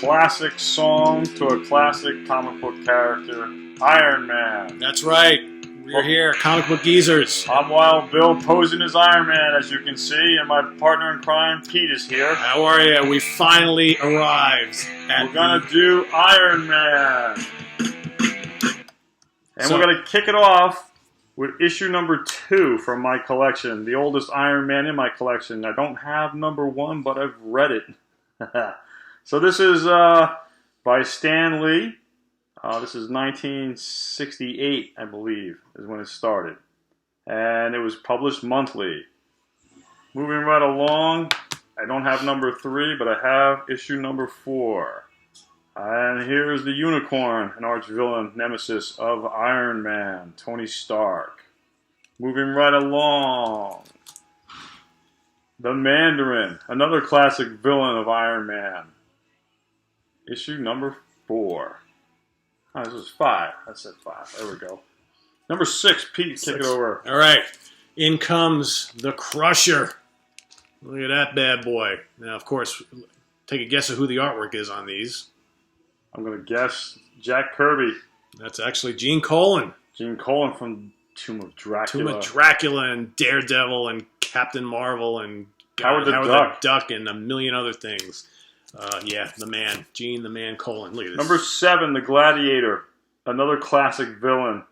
classic song to a classic comic book character, Iron Man. That's right. We're here, Comic Book Geezers. I'm Wild Bill posing as Iron Man, as you can see, and my partner in crime, Pete, is here. How are you? We finally arrived. We're going to do Iron Man. And we're going to kick it off with issue number 2 from my collection, the oldest Iron Man in my collection. I don't have number 1, but I've read it. So this is by Stan Lee. This is 1968, I believe, is when it started. And it was published monthly. Moving right along, I don't have number 3, but I have issue number 4. And here's the Unicorn, an arch-villain nemesis of Iron Man, Tony Stark. Moving right along, the Mandarin, another classic villain of Iron Man. Issue number 4. Oh, this was 5. I said 5. There we go. Number 6, Pete, kick it over. All right. In comes the Crusher. Look at that bad boy. Now, of course, take a guess of who the artwork is on these. I'm going to guess Jack Kirby. That's actually Gene Colan. Gene Colan from Tomb of Dracula. Tomb of Dracula and Daredevil and Captain Marvel and Howard the Duck and a million other things. Yeah, the man. Gene the Man Colan. Look at this. Number 7, the Gladiator. Another classic villain.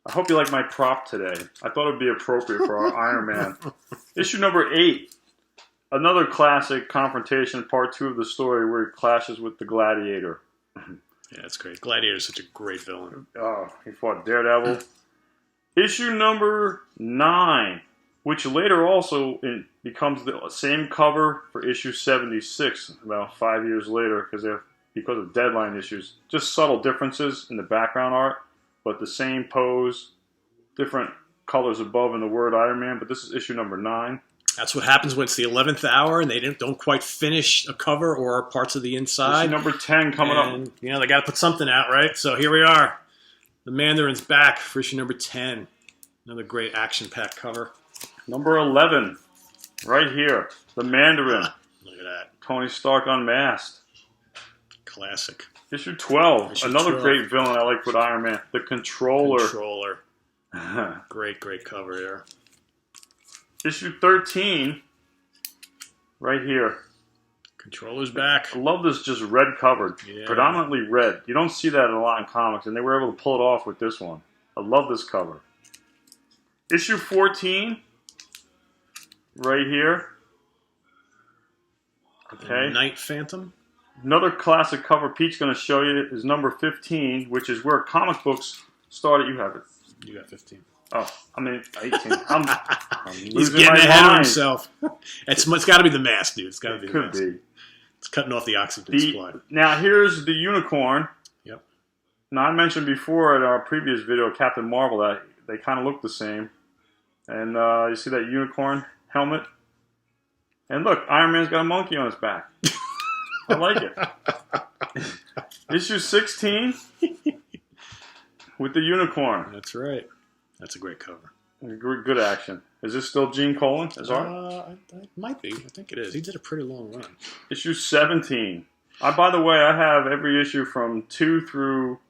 I hope you like my prop today. I thought it would be appropriate for our Iron Man. Issue number 8. Another classic confrontation, part 2 of the story where he clashes with the Gladiator. Yeah, that's great. Gladiator is such a great villain. Oh, he fought Daredevil. Issue number 9, which later also becomes the same cover for issue 76, about 5 years later, because of deadline issues. Just subtle differences in the background art, but the same pose, different colors above in the word Iron Man, but this is issue number 9. That's what happens when it's the 11th hour and they don't quite finish a cover or parts of the inside. Issue number 10 coming up. You know, they got to put something out, right? So here we are. The Mandarin's back for issue number 10. Another great action-packed cover. Number 11, right here. The Mandarin. Look at that. Tony Stark unmasked. Classic. Issue 12. Another great villain I like with Iron Man. The Controller. Great cover here. Issue 13, right here. Controller's back. I love this just red cover, predominantly red. You don't see that a lot in comics, and they were able to pull it off with this one. I love this cover. Issue 14, right here. Okay. Night Phantom. Another classic cover Pete's going to show you is number 15, which is where comic books started. You have it. You got 15. Oh, I mean 18. I'm He's getting ahead of himself. It's got to be the mask, dude. It's got to be the mask. Could be. It's cutting off the oxygen supply. Now here's the Unicorn. Yep. Now I mentioned before in our previous video, Captain Marvel, that they kind of look the same. And you see that Unicorn helmet? And look, Iron Man's got a monkey on his back. I like it. Issue 16 with the Unicorn. That's right. That's a great cover. Good action. Is this still Gene Colan as art? It might be. I think it is. He did a pretty long run. Issue 17. By the way, I have every issue from 2 through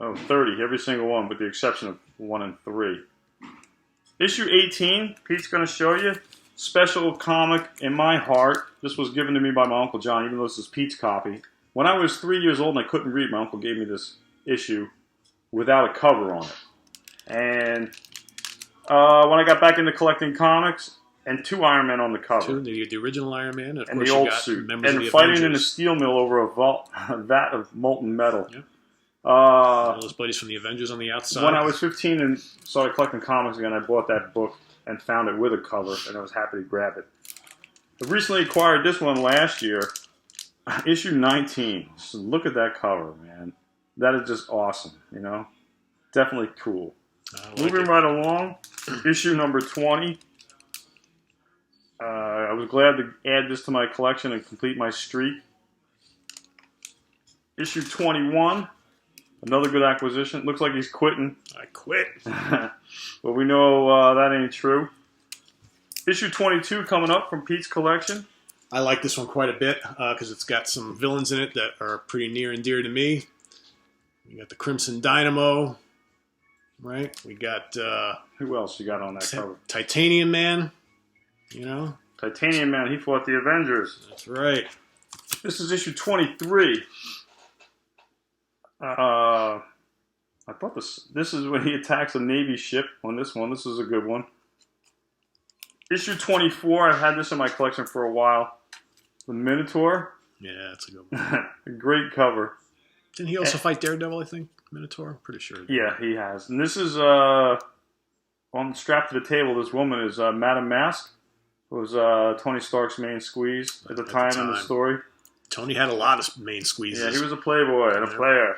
30, every single one, with the exception of 1 and 3. Issue 18, Pete's going to show you. Special comic in my heart. This was given to me by my Uncle John, even though this is Pete's copy. When I was 3 years old and I couldn't read, my uncle gave me this issue without a cover on it. And when I got back into collecting comics, and 2 Iron Men on the cover. The original Iron Man, and the old suit. And fighting in a steel mill over a vat of molten metal. Yeah. All those buddies from the Avengers on the outside. When I was 15 and started collecting comics again, I bought that book and found it with a cover, and I was happy to grab it. I recently acquired this one last year, issue 19. So look at that cover, man. That is just awesome, you know? Definitely cool. Moving right along, issue number 20. I was glad to add this to my collection and complete my streak. Issue 21. Another good acquisition. Looks like he's quitting. I quit. But we know that ain't true. Issue 22 coming up from Pete's collection. I like this one quite a bit because it's got some villains in it that are pretty near and dear to me. We got the Crimson Dynamo, right? We got Who else you got on that cover? Titanium Man, you know? Titanium Man, he fought the Avengers. That's right. This is issue 23. I thought this is when he attacks a Navy ship on this one. This is a good one. Issue 24, I've had this in my collection for a while. The Minotaur. Yeah, that's a good one. A great cover. Didn't he also fight Daredevil, I think? Minotaur? I'm pretty sure. Yeah, he has. And this is, on strapped to the table, this woman is Madame Mask. It was Tony Stark's main squeeze at the time in the story. Tony had a lot of main squeezes. Yeah, he was a playboy and a player.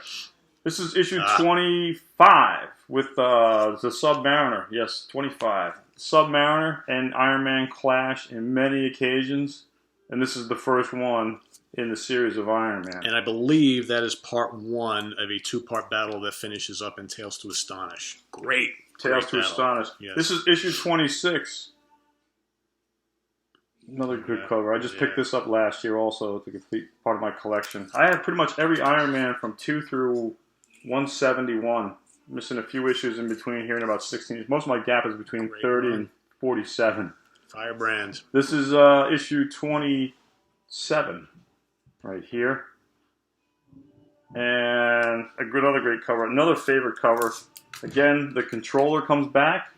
This is issue 25 with the Submariner. Yes, 25. Submariner and Iron Man clash in many occasions, and this is the first one in the series of Iron Man. And I believe that is part one of a two-part battle that finishes up in Tales to Astonish. Great. Tales to Astonish. Yes. This is issue 26. Another good cover. I just picked this up last year also to complete part of my collection. I have pretty much every Iron Man from 2 through 171. Missing a few issues in between here and about 16. Most of my gap is between 30 and 47. Firebrand. This is issue 27 right here. And another great cover. Another favorite cover. Again, the Controller comes back.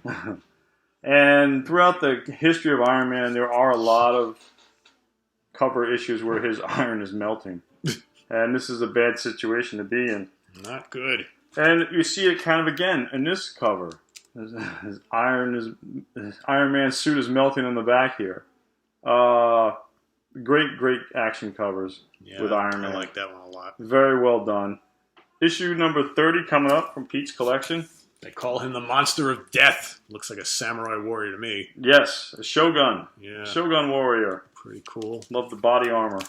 And throughout the history of Iron Man, there are a lot of cover issues where his iron is melting. And this is a bad situation to be in. Not good. And you see it kind of again in this cover. His Iron Man's suit is melting on the back here. Great action covers with Iron Man. I like that one a lot. Very well done. Issue number 30 coming up from Pete's collection. They call him the Monster of Death. Looks like a samurai warrior to me. Yes, a Shogun. Yeah. Shogun warrior. Pretty cool. Love the body armor.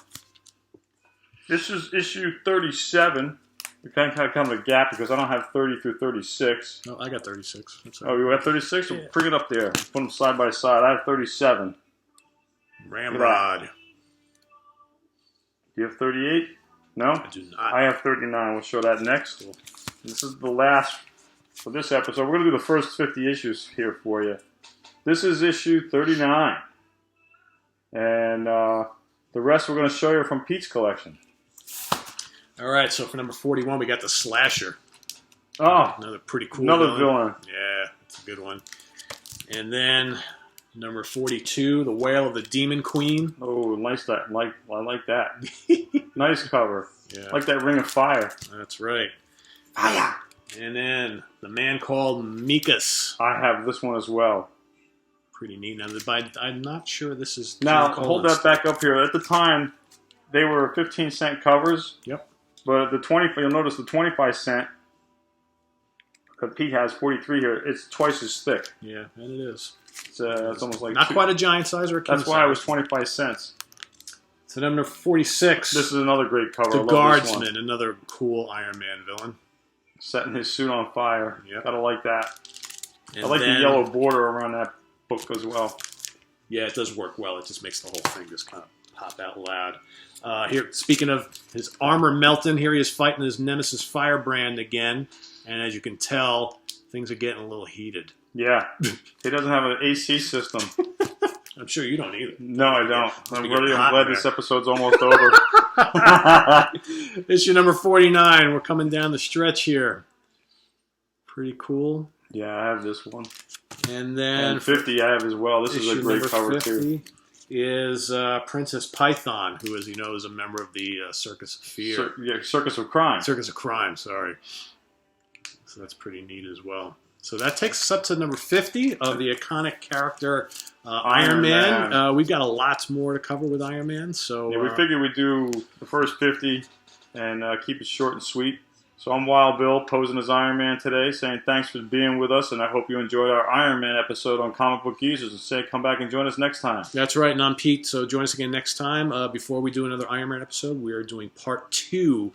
This is issue 37. We kind of have a gap because I don't have 30 through 36. No, I got 36. Oh, you got 36? Yeah. Well, bring it up there. Put them side by side. I have 37. Ramrod. Do you have 38? No? I do not. I have 39. We'll show that next. This is the last for this episode. We're going to do the first 50 issues here for you. This is issue 39. And the rest we're going to show you from Pete's collection. All right, so for number 41, we got the Slasher. Oh, another pretty cool another villain. Yeah, it's a good one. And then number 42, the Wail of the Demon Queen. Oh, nice that. I like that. Nice cover. Yeah, like that Ring of Fire. That's right. Fire. And then the Man Called Mikas. I have this one as well. Pretty neat. Now, I'm not sure this is. Now, hold that back up here. At the time, they were 15-cent covers. Yep. But you'll notice the 25-cent that Pete has 43 here. It's twice as thick. Yeah, and it is. It's almost like not quite a giant size or a king size. That's why it was 25 cents. So number 46. This is another great cover. The Guardsman, another cool Iron Man villain. Setting his suit on fire. Yep. Gotta like that. And I like the yellow border around that book as well. Yeah, it does work well. It just makes the whole thing just kind of pop out loud. Here, speaking of his armor melting, here he is fighting his nemesis Firebrand again. And as you can tell, things are getting a little heated. Yeah. He doesn't have an AC system. I'm sure you don't either. No, I don't. I'm really glad this episode's almost over. Issue number 49. We're coming down the stretch here. Pretty cool. Yeah, I have this one. And then 50 I have as well. This is a great cover too. Is Princess Python, who, as you know, is a member of the Circus of Fear. Circus of Crime. Circus of Crime, sorry. So that's pretty neat as well. So that takes us up to number 50 of the iconic character Iron Man. We've got a lot more to cover with Iron Man. So yeah, we figured we'd do the first 50 and keep it short and sweet. So I'm Wild Bill, posing as Iron Man today, saying thanks for being with us, and I hope you enjoyed our Iron Man episode on Comic Book Geezers, and say come back and join us next time. That's right, and I'm Pete, so join us again next time. Before we do another Iron Man episode, we are doing part 2,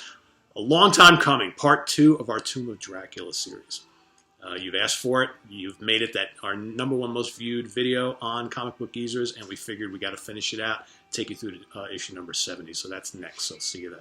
a long time coming, part 2 of our Tomb of Dracula series. You've asked for it. You've made it our #1 most viewed video on Comic Book Geezers, and we figured we got to finish it out, take you through to issue number 70. So that's next. So see you then.